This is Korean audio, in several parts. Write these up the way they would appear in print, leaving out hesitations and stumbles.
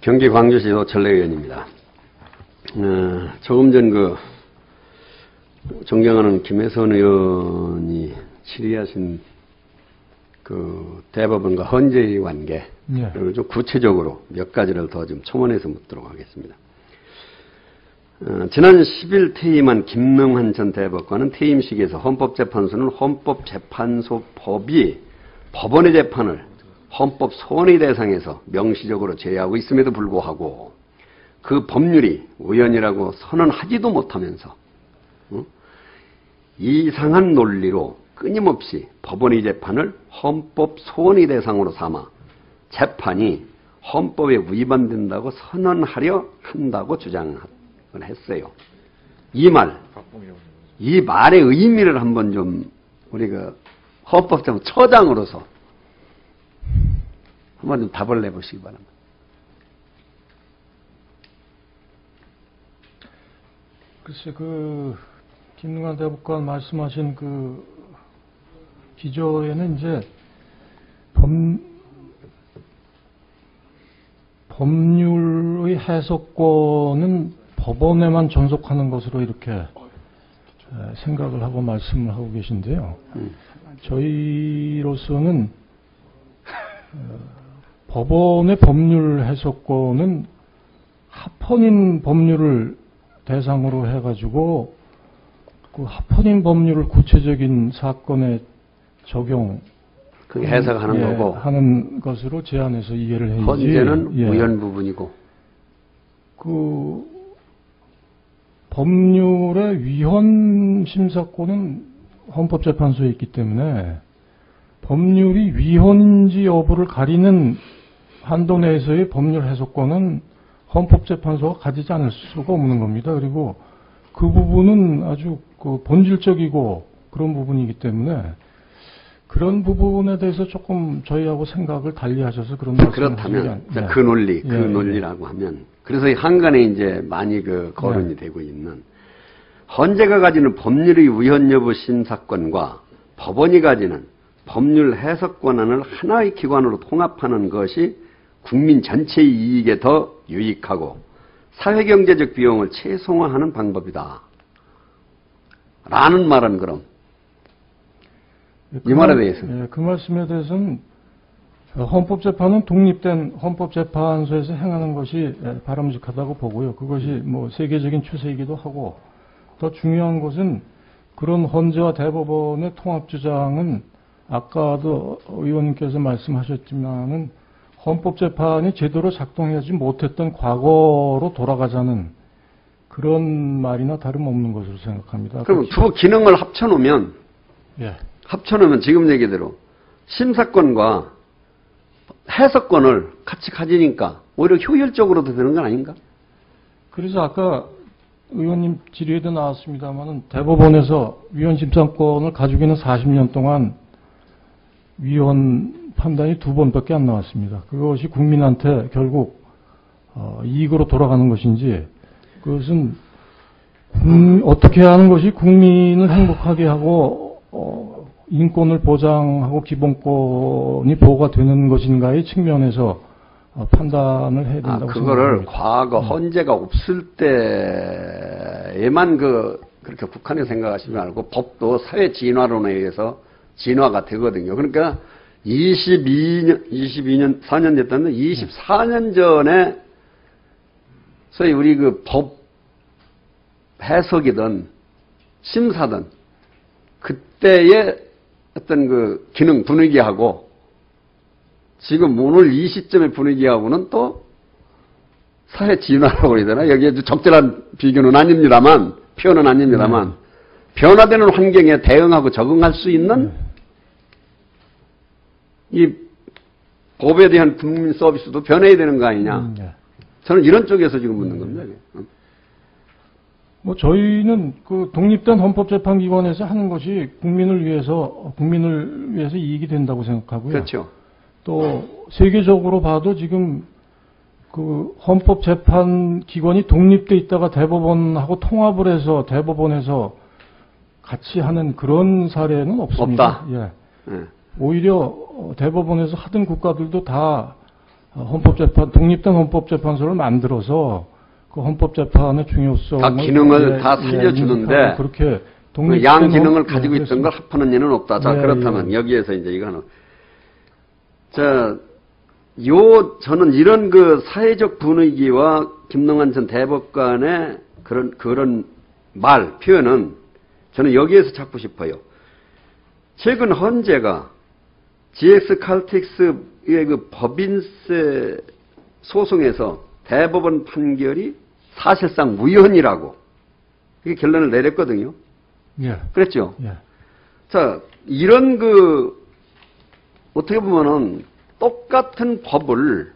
경기 광주시 노철래 의원입니다. 조금 전 존경하는 김혜선 의원이 질의하신 대법원과 헌재의 관계, 그리고 좀 구체적으로 몇 가지를 더 좀 첨언해서 묻도록 하겠습니다. 지난 10일 퇴임한 김능환 전 대법관은 퇴임 시기에서 헌법재판소는 헌법재판소법이 법원의 재판을 헌법 소원의 대상에서 명시적으로 제외하고 있음에도 불구하고 그 법률이 우연이라고 선언하지도 못하면서 이상한 논리로 끊임없이 법원의 재판을 헌법 소원의 대상으로 삼아 재판이 헌법에 위반된다고 선언하려 한다고 주장을 했어요. 이 말의 의미를 한번 좀 우리가 헌법재판처장으로서 한번 좀 답을 내보시기 바랍니다. 글쎄, 김능환 대법관 말씀하신 기조에는 이제 법률의 해석권은 법원에만 전속하는 것으로 이렇게 생각을 하고 말씀을 하고 계신데요. 저희로서는 법원의 법률 해석권은 합헌인 법률을 대상으로 해가지고 그 합헌인 법률을 구체적인 사건에 적용, 그게 해석하는 거고 하는 것으로 제안해서 이해를 해야지. 헌재는 우연 부분이고 법률의 위헌 심사권은 헌법재판소에 있기 때문에 법률이 위헌인지 여부를 가리는 한도 내에서의 법률 해석권은 헌법재판소가 가지지 않을 수가 없는 겁니다. 그리고 그 부분은 아주 본질적이고 그런 부분이기 때문에 그런 부분에 대해서 조금 저희하고 생각을 달리하셔서 그런 말씀을 그렇다면 그 논리라고 하면 그래서 한간에 이제 많이 거론이 되고 있는 헌재가 가지는 법률의 위헌 여부 심사권과 법원이 가지는 법률 해석 권한을 하나의 기관으로 통합하는 것이 국민 전체의 이익에 더 유익하고 사회경제적 비용을 최소화하는 방법이다. 라는 말은 그럼 이 말에 대해서 그 말씀에 대해서는 헌법재판은 독립된 헌법재판소에서 행하는 것이 바람직하다고 보고요. 그것이 세계적인 추세이기도 하고 더 중요한 것은 그런 헌재와 대법원의 통합주장은 아까도 의원님께서 말씀하셨지만은 헌법재판이 제대로 작동하지 못했던 과거로 돌아가자는 그런 말이나 다름없는 것으로 생각합니다. 그럼 두 기능을 합쳐놓으면 지금 얘기대로 심사권과 해석권을 같이 가지니까 오히려 효율적으로도 되는 건 아닌가? 그래서 아까 의원님 질의에도 나왔습니다만은 대법원에서 위헌 심사권을 가지고 있는 40년 동안 위헌 판단이 2번밖에 안 나왔습니다. 그것이 국민한테 결국 이익으로 돌아가는 것인지 그것은 어떻게 하는 것이 국민을 행복하게 하고 인권을 보장하고 기본권이 보호가 되는 것인가의 측면에서 판단을 해야 된다고 생각합니다. 그거를 과거 헌재가 없을 때에만 그렇게 국한에 생각하시지 말고 법도 사회 진화론에 의해서 진화가 되거든요. 그러니까 4년 됐다면 24년 전에 소위 우리 법 해석이든 심사든 그때의 어떤 기능 분위기하고 지금 오늘 이 시점의 분위기하고는 또 사회 진화라고 그래야 되나? 여기에 적절한 비교는 아닙니다만, 표현은 아닙니다만, 변화되는 환경에 대응하고 적응할 수 있는 이 법에 대한 국민 서비스도 변해야 되는 거 아니냐. 저는 이런 쪽에서 지금 묻는 겁니다. 저희는 독립된 헌법재판기관에서 하는 것이 국민을 위해서 이익이 된다고 생각하고요. 그렇죠. 또 세계적으로 봐도 지금 헌법재판기관이 독립돼 있다가 대법원하고 통합을 해서 대법원에서 같이 하는 그런 사례는 없습니다. 없다. 오히려 대법원에서 하던 국가들도 다 독립된 헌법재판소를 만들어서 그 헌법재판의 중요성을 다 기능을 다 살려주는데 그렇게 그 양 기능을 가지고 있던 걸 합하는 예는 없다. 자, 그렇다면 여기에서 이제 이거는 저는 이런 그 사회적 분위기와 김능한 전 대법관의 그런 말, 표현은 저는 여기에서 찾고 싶어요. 최근 헌재가 GX 칼텍스의 그 법인세 소송에서 대법원 판결이 사실상 무효이라고 이게 결론을 내렸거든요. 예. 그랬죠? 예. 자, 이런 어떻게 보면은 똑같은 법을,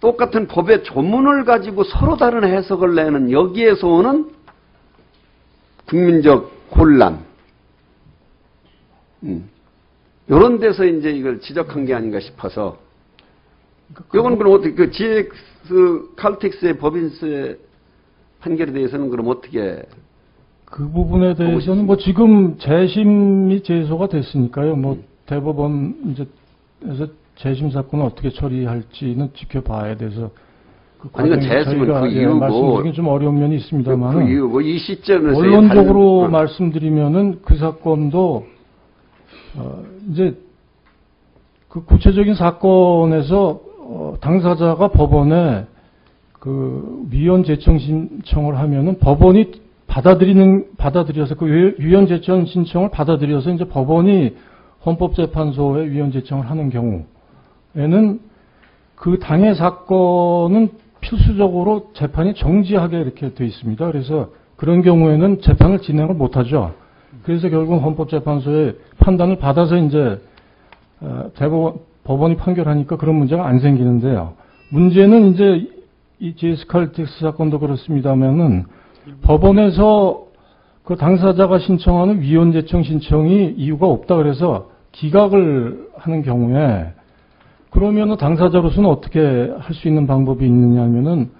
똑같은 법의 조문을 가지고 서로 다른 해석을 내는 여기에서 오는 국민적 혼란. 이런 데서 이제 이걸 지적한 게 아닌가 싶어서. 이건 그럼 어떻게, GX 칼텍스의 법인세 판결에 대해서는 그럼 어떻게. 그 부분에 대해서는 지금 재심이 제소가 됐으니까요. 대법원 이제에서 재심 사건을 어떻게 처리할지는 지켜봐야 돼서. 아니, 재심은 그 이유고. 말씀드리긴 좀 어려운 면이 있습니다만. 그 이유고, 이 시점에서. 원론적으로 말씀드리면은 그 사건도, 이제 그 구체적인 사건에서 당사자가 법원에 그 위헌 제청 신청을 하면은 법원이 받아들여서 그 위헌 제청 신청을 받아들여서 이제 법원이 헌법재판소에 위헌 제청을 하는 경우에는 그 당해 사건은 필수적으로 재판이 정지하게 이렇게 돼 있습니다. 그래서 그런 경우에는 재판을 진행을 못하죠. 그래서 결국 헌법재판소의 판단을 받아서 이제 법원이 판결하니까 그런 문제가 안 생기는데요. 문제는 이제 이 GX 칼텍스 사건도 그렇습니다만은 법원에서 그 당사자가 신청하는 위헌 제청 신청이 이유가 없다 그래서 기각을 하는 경우에 그러면은 당사자로서는 어떻게 할 수 있는 방법이 있느냐 하면은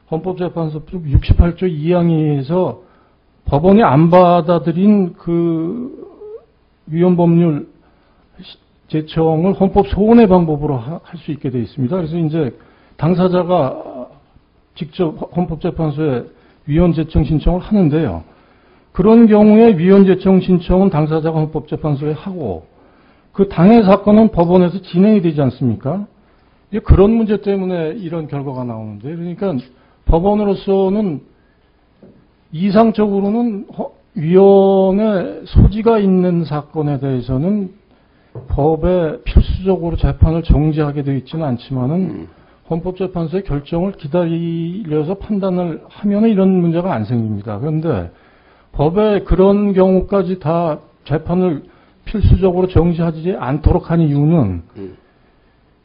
헌법재판소 68조 2항에서 법원이 안 받아들인 그 위헌 법률 제청을 헌법 소원의 방법으로 할 수 있게 되어 있습니다. 그래서 이제 당사자가 직접 헌법재판소에 위헌 제청 신청을 하는데요. 그런 경우에 위헌 제청 신청은 당사자가 헌법재판소에 하고 그 당해 사건은 법원에서 진행이 되지 않습니까? 그런 문제 때문에 이런 결과가 나오는데 그러니까 법원으로서는 이상적으로는 위헌의 소지가 있는 사건에 대해서는 법에 필수적으로 재판을 정지하게 되어 있지는 않지만은 헌법재판소의 결정을 기다려서 판단을 하면 이런 문제가 안 생깁니다. 그런데 법에 그런 경우까지 다 재판을 필수적으로 정지하지 않도록 한 이유는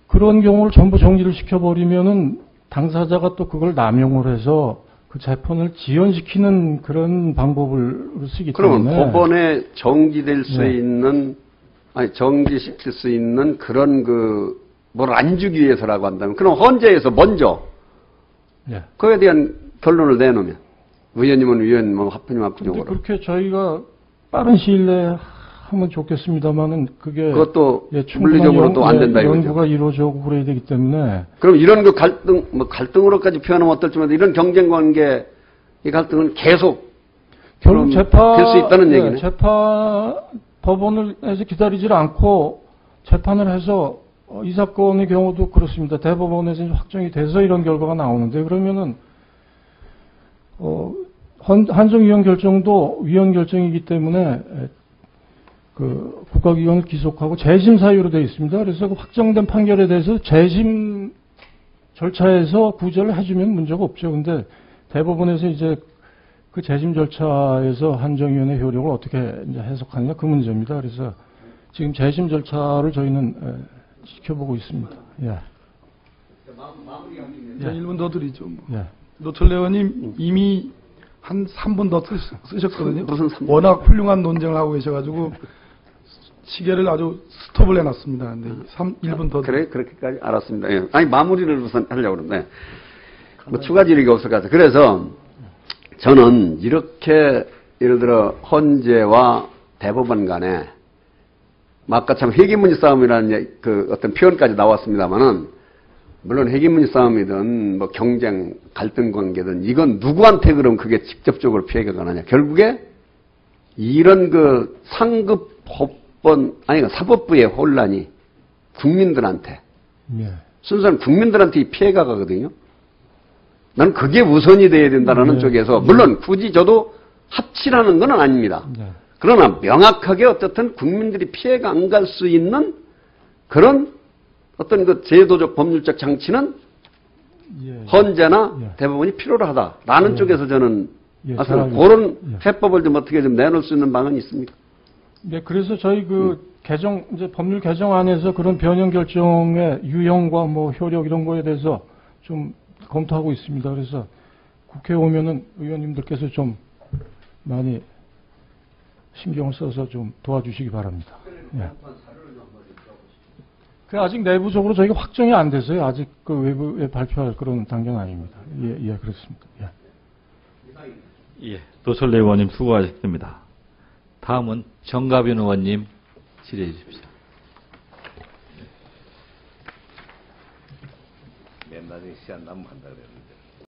그런 경우를 전부 정지를 시켜버리면은 당사자가 또 그걸 남용을 해서 그 재판을 지연시키는 그런 방법을 쓰기 때문에. 그러면 법원에 정지될 수 있는, 정지시킬 수 있는 그런 뭘 안 주기 위해서라고 한다면, 그럼 헌재에서 먼저, 그에 대한 결론을 내놓으면, 의원님은 의원, 합헌님 합헌적으로. 그렇게 저희가 빠른 시일 내에 하면 좋겠습니다만은, 그것도 물리적으로 또 안 된다 이거죠. 연구가 이루어지고 그래야 되기 때문에. 그럼 이런 갈등으로까지 표현하면 어떨지만 이런 경쟁 관계, 이 갈등은 계속 결국 될 수 있다는 얘기네. 법원에서 기다리질 않고 재판을 해서 이 사건의 경우도 그렇습니다. 대법원에서 확정이 돼서 이런 결과가 나오는데 그러면은 한정위원 결정도 위헌 결정이기 때문에 그 국가기관을 기속하고 재심 사유로 되어 있습니다. 그래서 그 확정된 판결에 대해서 재심 절차에서 구제를 해주면 문제가 없죠. 근데 대법원에서 이제 그 재심 절차에서 한정위원의 효력을 어떻게 이제 해석하느냐 그 문제입니다. 그래서 지금 재심 절차를 저희는 지켜보고 있습니다. 예. 1분 더 드리죠. 노철래 의원님 이미 한 3분 더 쓰셨거든요. 무슨 3분? 워낙 훌륭한 논쟁을 하고 계셔가지고 시계를 아주 스톱을 해놨습니다. 근데 1분 더. 그래, 그렇게까지 알았습니다. 예. 아니, 마무리를 우선 하려고 그러는데, 추가 질의가 없어가지고. 그래서 저는 이렇게, 예를 들어, 헌재와 대법원 간에 아까 참 회기문이 싸움이라는 그 어떤 표현까지 나왔습니다만은, 물론 회기문이 싸움이든 뭐 경쟁, 갈등 관계든 이건 누구한테 그럼 그게 직접적으로 피해가 가느냐. 결국에 이런 그 상급 법원, 아니, 사법부의 혼란이 국민들한테, 예. 순수한 국민들한테 이 피해가 가거든요. 난 그게 우선이 돼야 된다는 네. 쪽에서, 물론 굳이 저도 합치라는 건 아닙니다. 네. 그러나 명확하게 어쨌든 국민들이 피해가 안 갈 수 있는 그런 어떤 그 제도적 법률적 장치는 예. 헌재나 예. 대법원이 필요로 하다라는 예. 쪽에서 저는 예, 아무튼 잘 알겠습니다. 그런 예. 해법을 좀 어떻게 좀 내놓을 수 있는 방안이 있습니까? 네, 그래서 저희 개정, 이제 법률 개정안에서 그런 변형 결정의 유형과 뭐 효력 이런 거에 대해서 좀 검토하고 있습니다. 그래서 국회에 오면은 의원님들께서 좀 많이 신경을 써서 좀 도와주시기 바랍니다. 예. 그 아직 내부적으로 저희가 확정이 안 돼서요. 아직 그 외부에 발표할 그런 단계는 아닙니다. 예, 예, 그렇습니다. 예. 예, 노철래 의원님 수고하셨습니다. 다음은 정가빈 의원님 질의해 주십시오. 맨 나중에 시간 남으면 한다 그랬는데.